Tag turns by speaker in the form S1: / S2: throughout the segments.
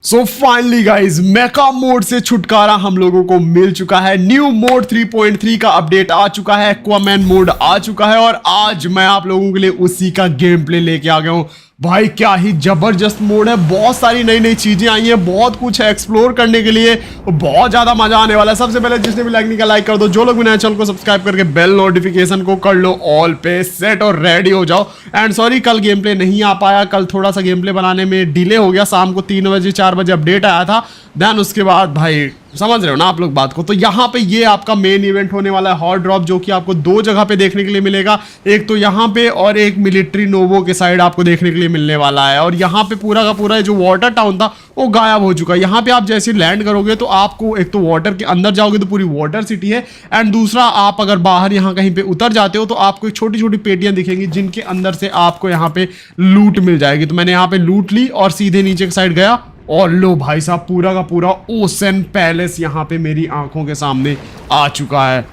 S1: So finally guys मेका mode से छुटकारा हम लोगों को मिल चुका है। न्यू मोड 3.3 का अपडेट आ चुका है, एक्वामैन मोड आ चुका है और आज मैं आप लोगों के लिए उसी का गेम प्ले लेके आ गया हूं। भाई क्या ही जबरदस्त मोड है, बहुत सारी नई नई चीजें आई हैं, बहुत कुछ है एक्सप्लोर करने के लिए, बहुत ज्यादा मजा आने वाला है। सबसे पहले जिसने भी लाइक नहीं किया लाइक कर दो, जो लोग भी नए चैनल को सब्सक्राइब करके बेल नोटिफिकेशन को कर लो ऑल पे सेट और रेडी हो जाओ। एंड सॉरी कल गेम प्ले नहीं आ पाया, कल थोड़ा सा गेम प्ले बनाने में डिले हो गया, शाम को 3 बजे 4 बजे अपडेट आया था। देन उसके बाद भाई समझ रहे हो ना आप लोग बात को। तो यहाँ पे ये आपका मेन इवेंट होने वाला है हॉट ड्रॉप, जो कि आपको दो जगह पे देखने के लिए मिलेगा, एक तो यहाँ पे और एक मिलिट्री नोवो के साइड आपको देखने के लिए मिलने वाला है। और यहाँ पे पूरा का पूरा जो वाटर टाउन था वो गायब हो चुका है। यहाँ पे आप जैसे लैंड करोगे तो आपको एक तो वाटर के अंदर जाओगे तो पूरी वाटर सिटी है, एंड दूसरा आप अगर बाहर यहाँ कहीं पे उतर जाते हो तो आपको छोटी छोटी पेटियां दिखेंगी जिनके अंदर से आपको यहाँ पे लूट मिल जाएगी। तो मैंने यहाँ पे लूट ली और सीधे नीचे की साइड गया और लो भाई साहब पूरा का पूरा ओशन पैलेस यहाँ पे मेरी आंखों के सामने आ चुका है।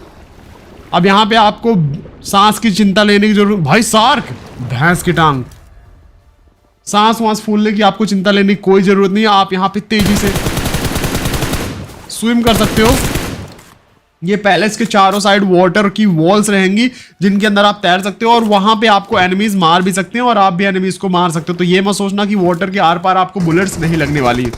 S1: अब यहाँ पे आपको सांस की चिंता लेने की जरूरत, भाई सार्क भैंस की टांग, सांस वांस फूलने की आपको चिंता लेने की कोई जरूरत नहीं है। आप यहाँ पे तेजी से स्विम कर सकते हो। ये पैलेस के चारों साइड वाटर की वॉल्स रहेंगी जिनके अंदर आप तैर सकते हो और वहां पे आपको एनिमीज मार भी सकते हैं और आप भी एनिमीज को मार सकते हो। तो ये मत सोचना कि वाटर के आर पार आपको बुलेट्स नहीं लगने वाली।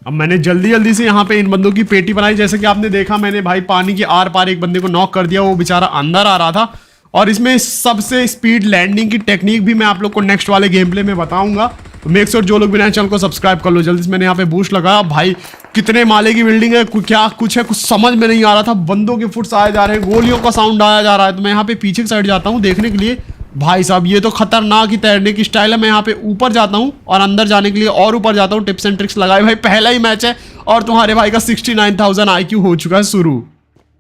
S1: अब मैंने जल्दी जल्दी से यहाँ पे इन बंदों की पेटी बनाई। जैसे कि आपने देखा मैंने भाई पानी के आर पार एक बंदे को नॉक कर दिया, वो बेचारा अंदर आ रहा था। और इसमें सबसे स्पीड लैंडिंग की टेक्निक भी मैं आप लोग को नेक्स्ट वाले गेम प्ले में बताऊंगा। तो मेक श्योर जो लोग भी नए चैनल को सब्सक्राइब कर लो जल्दी से। मैंने यहाँ पे बूस्ट लगाया। भाई कितने माले की बिल्डिंग है, क्या कुछ है, कुछ समझ में नहीं आ रहा था। बंदों के फुट्स आए जा रहे हैं, गोलियों का साउंड आया जा रहा है। तो मैं यहाँ पे पीछे की साइड जाता हूँ देखने के लिए। भाई साहब ये तो खतरनाक ही तैरने की स्टाइल है। मैं यहाँ पे ऊपर जाता हूँ और अंदर जाने के लिए और ऊपर जाता हूँ। टिप्स एंड ट्रिक्स लगाए भाई, पहला ही मैच है और तुम्हारे भाई का 69,000 IQ हो चुका है शुरू।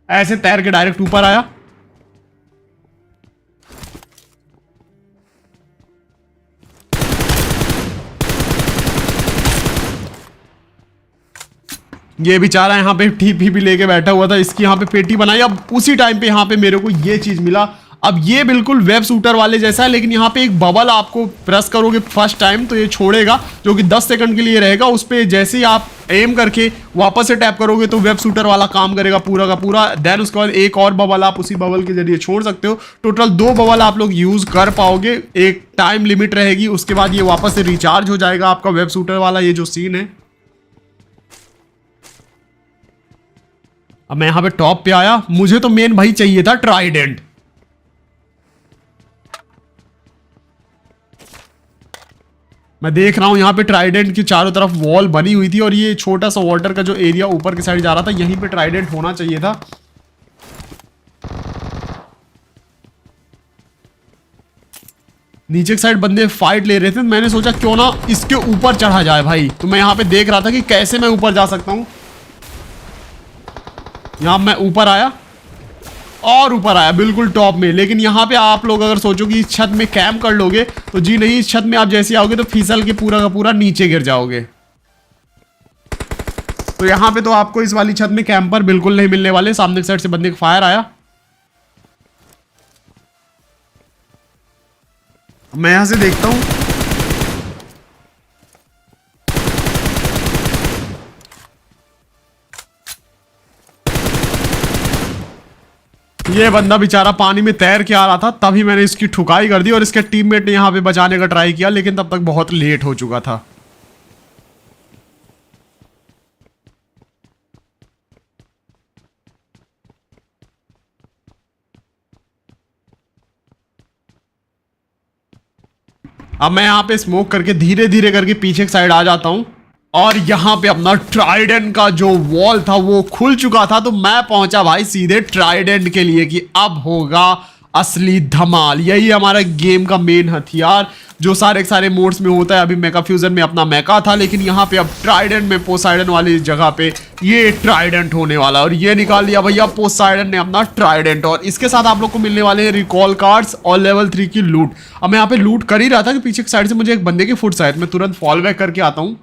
S1: ऐसे तैर के डायरेक्ट ऊपर आया। ये बेचारा यहाँ पे टीपी भी लेके बैठा हुआ था, इसकी यहाँ पे पेटी बनाई। अब उसी टाइम पे यहाँ पे मेरे को ये चीज मिला। अब ये बिल्कुल वेब शूटर वाले जैसा है, लेकिन यहाँ पे एक बबल आपको प्रेस करोगे फर्स्ट टाइम तो ये छोड़ेगा, जो कि 10 सेकंड के लिए रहेगा। उस पर जैसे ही आप एम करके वापस से टैप करोगे तो वेब शूटर वाला काम करेगा पूरा का पूरा। देन उसके बाद एक और बबल आप उसी बबल के जरिए छोड़ सकते हो। टोटल 2 बबल आप लोग यूज कर पाओगे, एक टाइम लिमिट रहेगी, उसके बाद ये वापस से रिचार्ज हो जाएगा आपका वेब शूटर वाला ये जो सीन है। अब मैं यहाँ पे टॉप पे आया, मुझे तो मेन भाई चाहिए था ट्राइडेंट। मैं देख रहा हूं यहाँ पे ट्राइडेंट की चारों तरफ वॉल बनी हुई थी और ये छोटा सा वाटर का जो एरिया ऊपर की साइड जा रहा था यहीं पे ट्राइडेंट होना चाहिए था। नीचे की साइड बंदे फाइट ले रहे थे, मैंने सोचा क्यों ना इसके ऊपर चढ़ा जाए भाई। तो मैं यहाँ पे देख रहा था कि कैसे मैं ऊपर जा सकता हूं। यहाँ मैं ऊपर आया और ऊपर आया बिल्कुल टॉप में। लेकिन यहाँ पे आप लोग अगर सोचो कि इस छत में कैंप कर लोगे तो जी नहीं, इस छत में आप जैसे आओगे तो फिसल के पूरा का पूरा नीचे गिर जाओगे। तो यहाँ पे तो आपको इस वाली छत में कैंपर बिल्कुल नहीं मिलने वाले। सामने की साइड से बंदे का फायर आया, मैं यहां से देखता हूं। ये बंदा बेचारा पानी में तैर के आ रहा था, तभी मैंने इसकी ठुकाई कर दी और इसके टीममेट ने यहाँ पे बचाने का ट्राई किया, लेकिन तब तक बहुत लेट हो चुका था। अब मैं यहाँ पे स्मोक करके धीरे धीरे करके पीछे की साइड आ जाता हूँ और यहाँ पे अपना ट्राइडेंट का जो वॉल था वो खुल चुका था, तो मैं पहुंचा भाई सीधे ट्राइडेंट के लिए कि अब होगा असली धमाल। यही हमारा गेम का मेन हथियार जो सारे सारे मोड्स में होता है। अभी मेका फ्यूजन में अपना मेका था, लेकिन यहाँ पे अब ट्राइडेंट में पोसाइडन वाली जगह पे ये ट्राइडेंट होने वाला। और ये निकाल लिया भैया पोसाइडन ने अपना ट्राइडेंट। और इसके साथ आप लोग को मिलने वाले हैं रिकॉल कार्ड्स और लेवल 3 की लूट। अब मैं यहाँ पे लूट कर ही रहा था कि पीछे साइड से मुझे एक बंदे की फुट आए। मैं तुरंत फॉल बैक करके आता हूँ।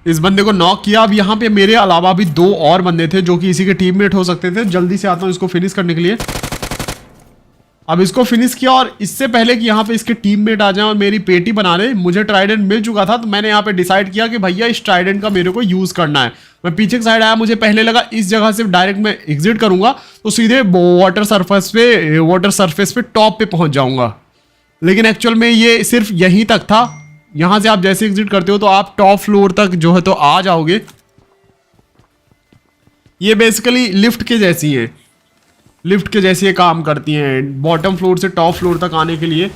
S1: इस बंदे को नॉक किया। अब यहाँ पे मेरे अलावा भी 2 और बंदे थे जो कि इसी के टीममेट हो सकते थे। जल्दी से आता हूँ इसको फिनिश करने के लिए। अब इसको फिनिश किया और इससे पहले कि यहाँ पे इसके टीममेट आ जाएं और मेरी पेटी बना ले, मुझे ट्राइडेंट मिल चुका था। तो मैंने यहाँ पे डिसाइड किया कि भैया इस ट्राइडेंट का मेरे को यूज करना है। मैं पीछे की साइड आया, मुझे पहले लगा इस जगह से डायरेक्ट मैं एग्जिट करूंगा तो सीधे वाटर सरफेस पे टॉप पे पहुंच जाऊंगा, लेकिन एक्चुअल में ये सिर्फ यहीं तक था। यहां से आप जैसे एग्जिट करते हो तो आप टॉप फ्लोर तक जो है तो आ जाओगे। ये बेसिकली लिफ्ट के जैसी है, लिफ्ट के जैसे ये काम करती हैं बॉटम फ्लोर से टॉप फ्लोर तक आने के लिए।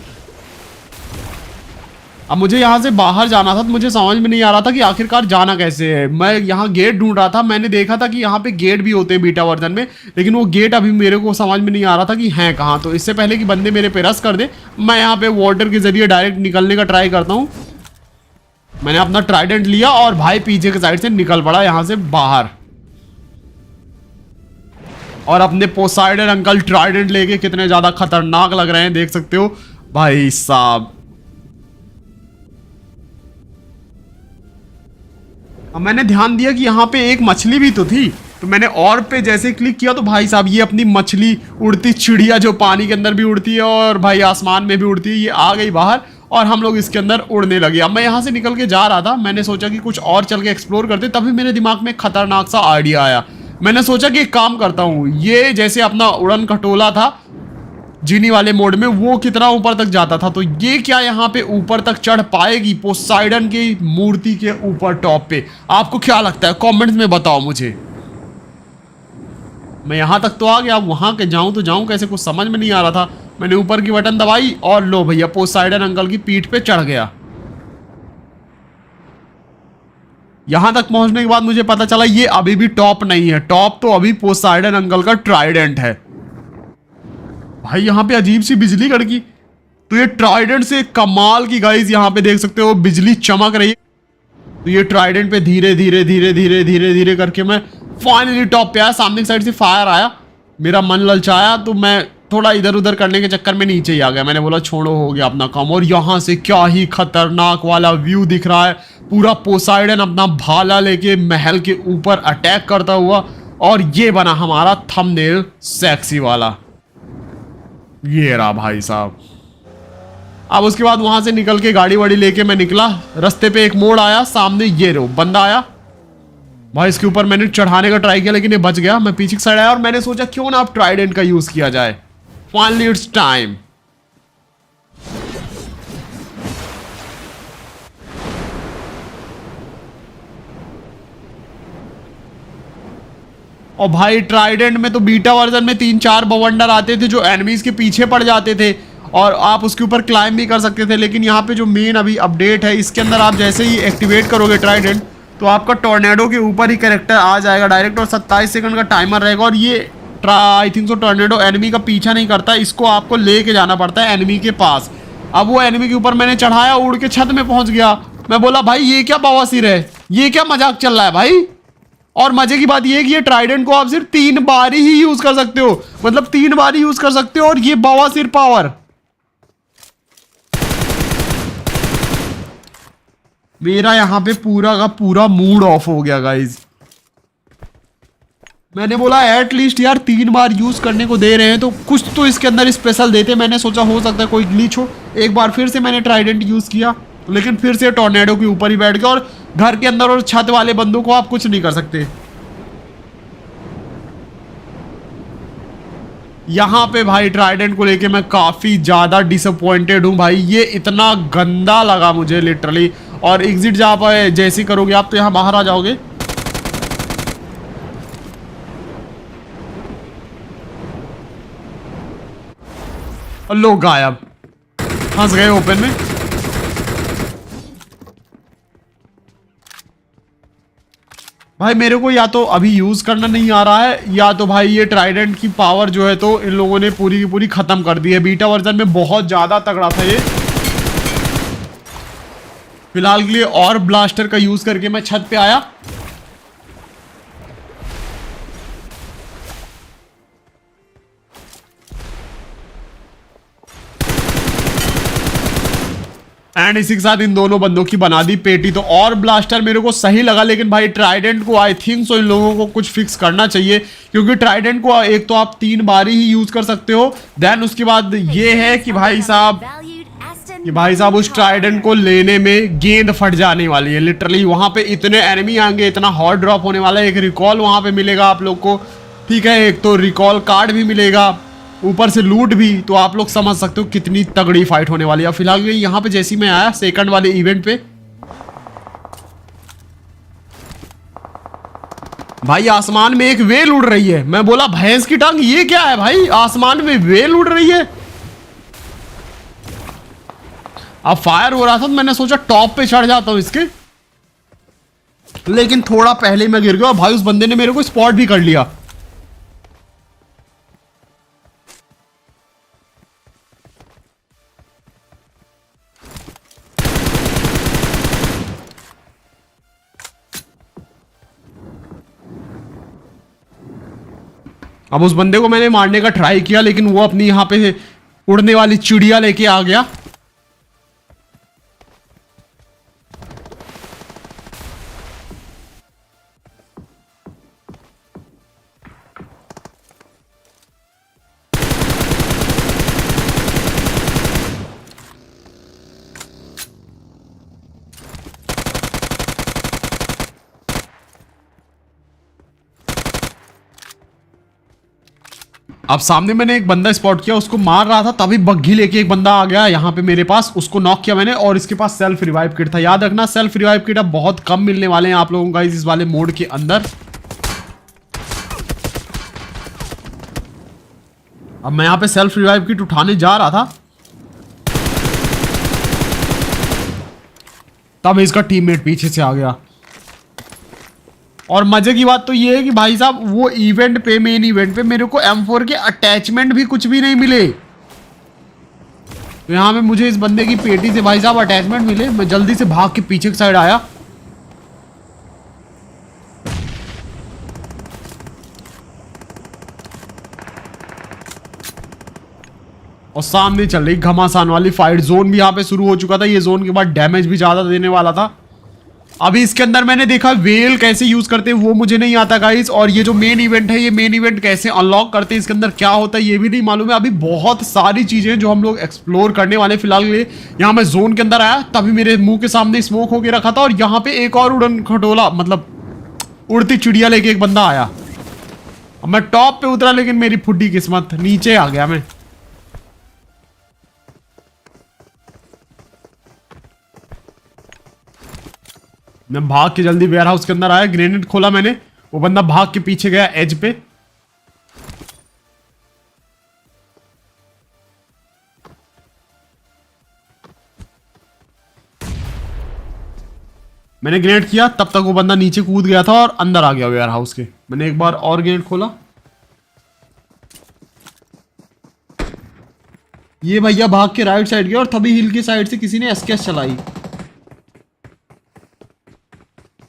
S1: अब मुझे यहाँ से बाहर जाना था तो मुझे समझ में नहीं आ रहा था कि आखिरकार जाना कैसे है। मैं यहाँ गेट ढूंढ रहा था। मैंने देखा था कि यहाँ पे गेट भी होते हैं बीटा वर्जन में, लेकिन वो गेट अभी मेरे को समझ में नहीं आ रहा था कि हैं कहाँ। तो इससे पहले कि बंदे मेरे पे रश कर दे, मैं यहाँ पे वाटर के जरिए डायरेक्ट निकलने का ट्राई करता हूँ। मैंने अपना ट्राइडेंट लिया और भाई पीछे के साइड से निकल पड़ा यहाँ से बाहर। और अपने पोसाइडन अंकल ट्राइडेंट लेके कितने ज्यादा खतरनाक लग रहे हैं देख सकते हो भाई साहब। अब मैंने ध्यान दिया कि यहाँ पे एक मछली भी तो थी, तो मैंने और पे जैसे क्लिक किया तो भाई साहब ये अपनी मछली उड़ती चिड़िया जो पानी के अंदर भी उड़ती है और भाई आसमान में भी उड़ती है, ये आ गई बाहर और हम लोग इसके अंदर उड़ने लगे। अब मैं यहाँ से निकल के जा रहा था, मैंने सोचा कि कुछ और चल के एक्सप्लोर करते, तभी मेरे दिमाग में खतरनाक सा आइडिया आया। मैंने सोचा कि एक काम करता हूँ, ये जैसे अपना उड़न खटोला था जीनी वाले मोड में, वो कितना ऊपर तक जाता था, तो ये क्या यहाँ पे ऊपर तक चढ़ पाएगी पोसाइडन की मूर्ति के ऊपर टॉप पे? आपको क्या लगता है कमेंट्स में बताओ मुझे। मैं यहाँ तक तो आ गया, अब वहां के जाऊं तो जाऊं कैसे, कुछ समझ में नहीं आ रहा था। मैंने ऊपर की बटन दबाई और लो भैया पोसाइडन अंकल की पीठ पे चढ़ गया। यहां तक पहुंचने के बाद मुझे पता चला ये अभी भी टॉप नहीं है, टॉप तो अभी पोसाइडन अंकल का ट्राइडेंट है। भाई यहाँ पे अजीब सी बिजली कड़की, तो ये ट्राइडेंट से कमाल की गाइस यहाँ पे देख सकते हो बिजली चमक रही है। तो ये ट्राइडेंट पे धीरे धीरे धीरे धीरे धीरे धीरे करके मैं फाइनली टॉप पे आया। सामने की साइड से फायर आया, मेरा मन ललचाया तो मैं थोड़ा इधर उधर करने के चक्कर में नीचे ही आ गया। मैंने बोला छोड़ो, हो गया अपना काम। और यहाँ से क्या ही खतरनाक वाला व्यू दिख रहा है, पूरा पोसाइडन अपना भाला लेके महल के ऊपर अटैक करता हुआ। और ये बना हमारा थंबनेल सेक्सी वाला, ये रहा भाई साहब। अब उसके बाद वहां से निकल के गाड़ी वाड़ी लेके मैं निकला। रास्ते पे एक मोड़ आया, सामने ये रो बंदा आया भाई, इसके ऊपर मैंने चढ़ाने का ट्राई किया लेकिन ये बच गया। मैं पीछे की साइड आया और मैंने सोचा क्यों ना अब ट्राइडेंट का यूज किया जाए। Finally it's time. और भाई ट्राइडेंट में तो बीटा वर्जन में 3-4 बवंडर आते थे जो एनिमीज के पीछे पड़ जाते थे और आप उसके ऊपर क्लाइम भी कर सकते थे। लेकिन यहाँ पे जो मेन अभी अपडेट है इसके अंदर आप जैसे ही एक्टिवेट करोगे ट्राइडेंट तो आपका टॉर्नेडो के ऊपर ही कैरेक्टर आ जाएगा डायरेक्ट, और 27 सेकंड का टाइमर रहेगा। और ये I think so tornado enemy का पीछा नहीं करता, इसको आपको लेके जाना पड़ता है एनिमी के पास। अब वो एनिमी के ऊपर मैंने चढ़ाया, उड़ के छत में पहुंच गया। मैं बोला भाई ये क्या बवासीर है, ये क्या मजाक चल रहा है भाई। और मजे की बात ये है कि ये ट्राइडेंट को आप सिर्फ 3 बार ही यूज कर सकते हो, मतलब 3 बार ही यूज कर सकते हो। और ये बवासीर पावर, मेरा यहां पे पूरा का पूरा मूड ऑफ हो गया गाइज। मैंने बोला एटलीस्ट यार 3 बार यूज करने को दे रहे हैं तो कुछ तो इसके अंदर स्पेशल देते। मैंने सोचा हो सकता है कोई ग्लिच हो। एक बार फिर से मैंने ट्राइडेंट यूज किया, लेकिन फिर से टॉर्नेडो के ऊपर ही बैठ गया। और घर के अंदर और छत वाले बंदों को आप कुछ नहीं कर सकते। यहाँ पे भाई ट्राइडेंट को लेके मैं काफी ज्यादा डिसअपॉइंटेड हूँ भाई। ये इतना गंदा लगा मुझे लिटरली। और एग्जिट जहाँ पर जैसे ही करोगे आप तो यहाँ बाहर आ जाओगे। और लोग गायब, फंस गए ओपन में। भाई मेरे को या तो अभी यूज करना नहीं आ रहा है, या तो भाई ये ट्राइडेंट की पावर जो है तो इन लोगों ने पूरी की पूरी खत्म कर दी है। बीटा वर्जन में बहुत ज्यादा तगड़ा था ये। फिलहाल के लिए और ब्लास्टर का यूज करके मैं छत पे आया। एंड इसी के साथ इन दोनों बंदों की बना दी पेटी। तो और ब्लास्टर मेरे को सही लगा, लेकिन भाई ट्राइडेंट को आई थिंक सो इन लोगों को कुछ फिक्स करना चाहिए, क्योंकि ट्राइडेंट को एक तो आप 3 बार ही यूज कर सकते हो। देन उसके बाद ये है कि भाई साहब उस ट्राइडेंट को लेने में गेंद फट जाने वाली है लिटरली। वहां पे इतने एनिमी आएंगे, इतना हॉट ड्रॉप होने वाला है। एक रिकॉल वहां पे मिलेगा आप लोग को, ठीक है, एक तो रिकॉल कार्ड भी मिलेगा, ऊपर से लूट भी। तो आप लोग समझ सकते हो कितनी तगड़ी फाइट होने वाली है। फिलहाल यहाँ पे जैसे मैं आया सेकंड वाले इवेंट पे, भाई आसमान में एक वेल उड़ रही है। मैं बोला भैंस की टांग, ये क्या है भाई, आसमान में वेल उड़ रही है। अब फायर हो रहा था तो मैंने सोचा टॉप पे चढ़ जाता हूं इसके, लेकिन थोड़ा पहले मैं गिर गया और भाई उस बंदे ने मेरे को स्पॉट भी कर लिया। अब उस बंदे को मैंने मारने का ट्राई किया, लेकिन वो अपनी यहां पे उड़ने वाली चिड़िया लेके आ गया। अब सामने मैंने एक बंदा स्पॉट किया, उसको मार रहा था, तभी बग्घी लेके एक बंदा आ गया यहाँ पे मेरे पास, उसको नॉक किया मैंने। और इसके पास सेल्फ रिवाइव किट था। याद रखना सेल्फ रिवाइव किट अब बहुत कम मिलने वाले हैं आप लोगों को इस वाले मोड के अंदर। अब मैं यहाँ पे सेल्फ रिवाइव किट उठाने जा रहा था, तब इसका टीममेट पीछे से आ गया। और मजे की बात तो ये है कि भाई साहब वो इवेंट पे, मेन इवेंट पे मेरे को M4 के अटैचमेंट भी कुछ भी नहीं मिले। तो यहाँ पे मुझे इस बंदे की पेटी से भाई साहब अटैचमेंट मिले। मैं जल्दी से भाग के पीछे की साइड आया। और सामने चल रही घमासान वाली फाइट। जोन भी यहाँ पे शुरू हो चुका था। ये जोन के बाद डैमेज भी ज्यादा देने वाला था। अभी इसके अंदर मैंने देखा वेल कैसे यूज करते हैं वो मुझे नहीं आता गाइस। और ये जो मेन इवेंट है, ये मेन इवेंट कैसे अनलॉक करते हैं, इसके अंदर क्या होता है ये भी नहीं मालूम है। अभी बहुत सारी चीजें जो हम लोग एक्सप्लोर करने वाले। फिलहाल के लिए यहाँ मैं जोन के अंदर आया, तभी मेरे मुंह के सामने स्मोक होके रखा था, और यहाँ पे एक और उड़न खटोला, मतलब उड़ती चिड़िया लेके एक बंदा आया। अब मैं टॉप पे उतरा, लेकिन मेरी फुड्डी किस्मत, नीचे आ गया मैं। मैं भाग के जल्दी वेयर हाउस के अंदर आया, ग्रेनेड खोला मैंने, वो बंदा भाग के पीछे गया एज पे। मैंने ग्रेनेड किया, तब तक वो बंदा नीचे कूद गया था और अंदर आ गया वेयर हाउस के। मैंने एक बार और ग्रेनेड खोला। ये भैया भाग के राइट साइड गया, और तभी हिल की साइड से किसी ने एसकेएस चलाई।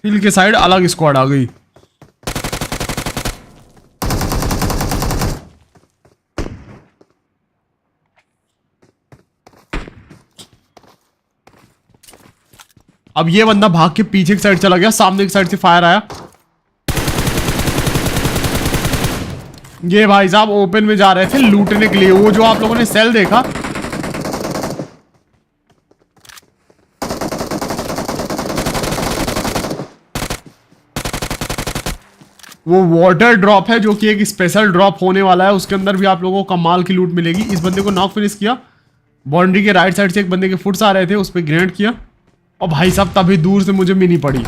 S1: हिल के साइड अलग स्क्वाड आ गई। अब ये बंदा भाग के पीछे की साइड चला गया, सामने की साइड से फायर आया। ये भाई साहब ओपन में जा रहे थे लूटने के लिए। वो जो आप लोगों ने सेल देखा, वो वाटर ड्रॉप है जो कि एक स्पेशल ड्रॉप होने वाला है, उसके अंदर भी आप लोगों को कमाल की लूट मिलेगी। इस बंदे को नॉक फिनिश किया। बाउंड्री के राइट साइड से एक बंदे के फुट्स आ रहे थे, उस पर ग्रेनेड किया और भाई साहब तभी दूर से मुझे मिनी पड़ी।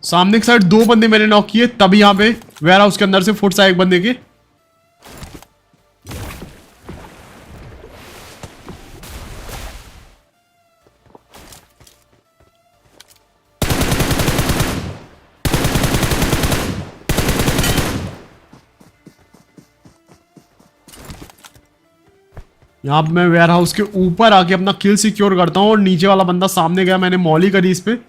S1: सामने की साइड 2 बंदे मैंने नॉक किए, तभी यहां पे वेयर हाउस के अंदर से फुट्स आए एक बंदे के। यहां पे मैं वेयर हाउस के ऊपर आके अपना किल सिक्योर करता हूं और नीचे वाला बंदा सामने गया, मैंने मॉली करी इस पे,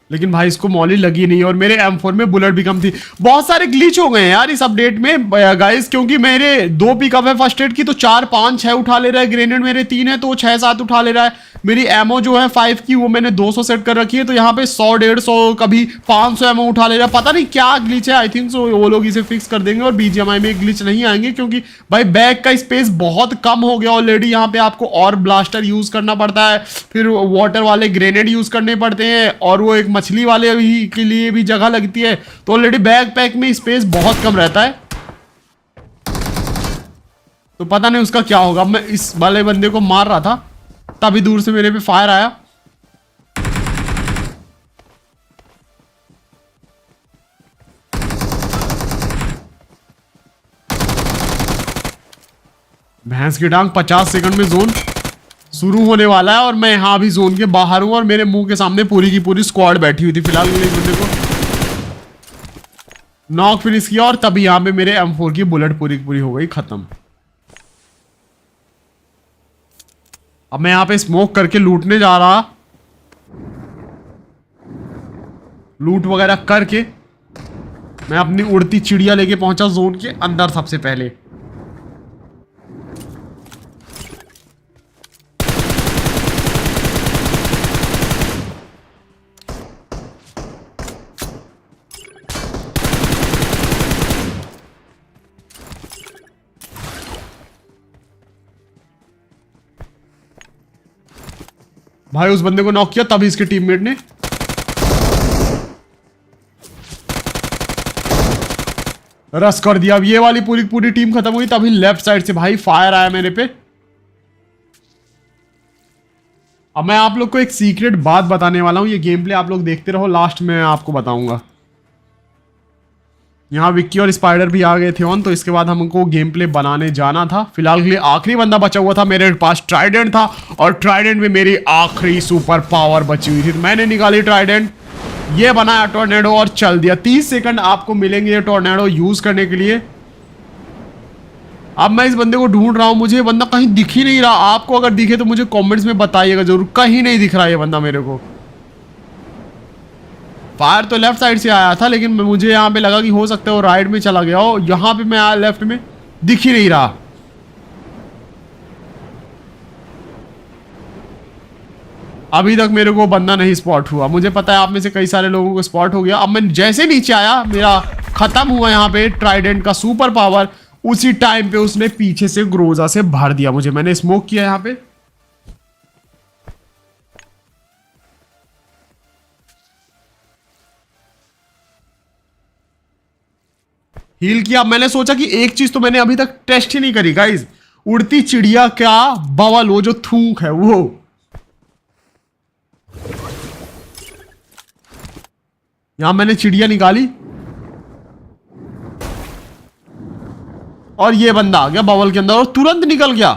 S1: लेकिन भाई इसको मॉली लगी नहीं और मेरे M4 में बुलेट भी कम थी। बहुत सारे ग्लिच हो गए हैं यार इस अपडेट में गाइस, क्योंकि मेरे 2 पिकअप है फर्स्ट एड की तो 4 5 6 उठा ले रहा है, ग्रेनेड मेरे 3 है तो 6 7 उठा ले रहा है। मेरी एमओ जो है 5 की वो मैंने 200 सेट कर रखी है, तो यहाँ पे 100 150 कभी 500 एमओ उठा ले रहा है। पता नहीं क्या ग्लिच है, आई थिंक सो वो लोग इसे फिक्स कर देंगे और BGMI में ग्लिच नहीं आएंगे, क्योंकि भाई बैग का स्पेस बहुत कम हो गया ऑलरेडी। यहाँ पे आपको और ब्लास्टर यूज करना पड़ता है, फिर वाटर वाले ग्रेनेड यूज करने पड़ते हैं और वो एक मछली वाले भी के लिए भी जगह लगती है, तो ऑलरेडी बैग पैक में स्पेस बहुत कम रहता है। तो पता नहीं उसका क्या होगा। मैं इस वाले बंदे को मार रहा था, तभी दूर से मेरे पे फायर आया। भैंस की टांग 50 सेकंड में जोन शुरू होने वाला है और मैं यहां अभी जोन के बाहर हूं और मेरे मुंह के सामने पूरी की पूरी स्क्वाड बैठी हुई थी। फिलहाल मैंने इस बंदे को नॉक फिनिश किया और तभी यहां पे मेरे M4 की बुलेट पूरी की पूरी हो गई खत्म। अब मैं यहां पे स्मोक करके लूटने जा रहा, लूट वगैरह करके मैं अपनी उड़ती चिड़िया लेके पहुंचा जोन के अंदर सबसे पहले। भाई उस बंदे को नॉक किया, तभी इसके टीममेट ने रश कर दिया। अब ये वाली पूरी पूरी टीम खत्म हुई, तभी लेफ्ट साइड से भाई फायर आया मेरे पे। अब मैं आप लोग को एक सीक्रेट बात बताने वाला हूं, ये गेम प्ले आप लोग देखते रहो, लास्ट में आपको बताऊंगा। यहाँ विक्की और स्पाइडर भी आ गए थे ऑन, तो इसके बाद हमको गेम प्ले बनाने जाना था। फिलहाल के लिए आखिरी बंदा बचा हुआ था, मेरे पास ट्राइडेंट था और ट्राइडेंट में मेरी आखिरी सुपर पावर बची हुई थी, तो मैंने निकाली ट्राइडेंट, ये बनाया टॉर्नेडो और चल दिया। 30 सेकंड आपको मिलेंगे ये टॉर्नेडो यूज करने के लिए। अब मैं इस बंदे को ढूंढ रहा हूं, मुझे ये बंदा कहीं दिख ही नहीं रहा। आपको अगर दिखे तो मुझे कमेंट्स में बताइएगा जरूर, कहीं नहीं दिख रहा ये बंदा मेरे को। फायर तो लेफ्ट साइड से आया था, लेकिन मुझे यहाँ पे लगा कि हो सकता है वो राइट में चला गया हो। यहाँ पे मैं आया लेफ्ट में, दिख ही नहीं रहा। अभी तक मेरे को बंदा नहीं स्पॉट हुआ। मुझे पता है आप में से कई सारे लोगों को स्पॉट हो गया। अब मैं जैसे नीचे आया, मेरा खत्म हुआ यहाँ पे ट्राइडेंट का सुपर पावर, उसी टाइम पे उसने पीछे से ग्रोजा से भर दिया मुझे। मैंने स्मोक किया यहाँ पे, हील किया। मैंने सोचा कि एक चीज तो मैंने अभी तक टेस्ट ही नहीं करी गाइज, उड़ती चिड़िया का बवल, वो जो थूक है वो। यहां मैंने चिड़िया निकाली और ये बंदा आ गया बवल के अंदर और तुरंत निकल गया।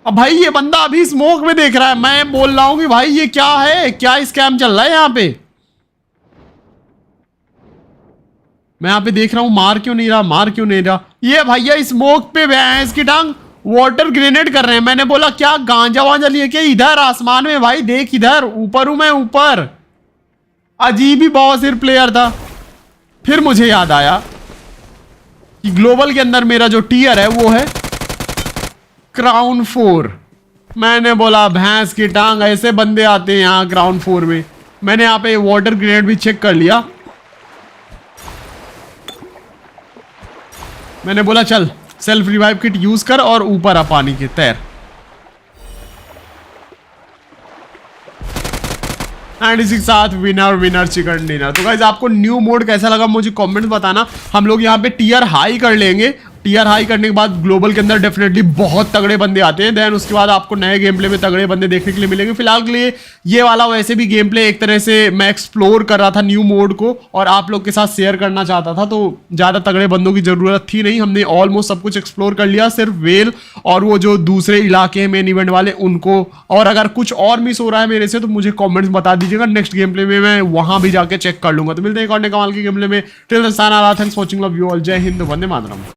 S1: अब भाई ये बंदा अभी स्मोक में देख रहा है, मैं बोल रहा हूं कि भाई ये क्या है, क्या स्कैम चल रहा है यहाँ पे। मैं यहाँ पे देख रहा हूं, मार क्यों नहीं रहा, मार क्यों नहीं रहा। ये भैया स्मोक पे भैंस की टांग वाटर ग्रेनेड कर रहे हैं। मैंने बोला क्या गांजा वांजा लिए के, इधर आसमान में भाई देख, इधर ऊपर हूं मैं, ऊपर। अजीब ही बवासीर प्लेयर था। फिर मुझे याद आया कि ग्लोबल के अंदर मेरा जो टीयर है वो है क्राउन 4। मैंने बोला भैंस की टांग, ऐसे बंदे आते हैं यहाँ क्राउन 4 में। मैंने यहाँ पे वाटर ग्रेनेड भी चेक कर लिया। मैंने बोला चल सेल्फ रिवाइव किट यूज कर और ऊपर आ पानी के तैर। एंड इसी के साथ विनर चिकन डिनर। तो गाइस आपको न्यू मोड कैसा लगा मुझे कमेंट्स बताना। हम लोग यहाँ पे टीयर हाई कर लेंगे। टीयर हाई करने के बाद ग्लोबल के अंदर डेफिनेटली बहुत तगड़े बंदे आते हैं। देन उसके बाद आपको नए गेम प्ले में तगड़े बंदे देखने के लिए मिलेंगे। फिलहाल के लिए ये वाला वैसे भी गेम प्ले एक तरह से मैं एक्सप्लोर कर रहा था न्यू मोड को और आप लोग के साथ शेयर करना चाहता था, तो ज़्यादा तगड़े बंदों की ज़रूरत थी नहीं। हमने ऑलमोस्ट सब कुछ एक्सप्लोर कर लिया, सिर्फ वेल और वो जो दूसरे इलाके हैं मेन इवेंट वाले उनको। और अगर कुछ और मिस हो रहा है मेरे से तो मुझे कॉमेंट्स बता दीजिएगा, नेक्स्ट गेम प्ले में मैं वहाँ भी जाके चेक कर लूंगा। तो मिलते हैं एक और नए कमाल के गेम प्ले में। Till then sign out, thanks for watching, love you all, जय हिंद, वंदे मातरम।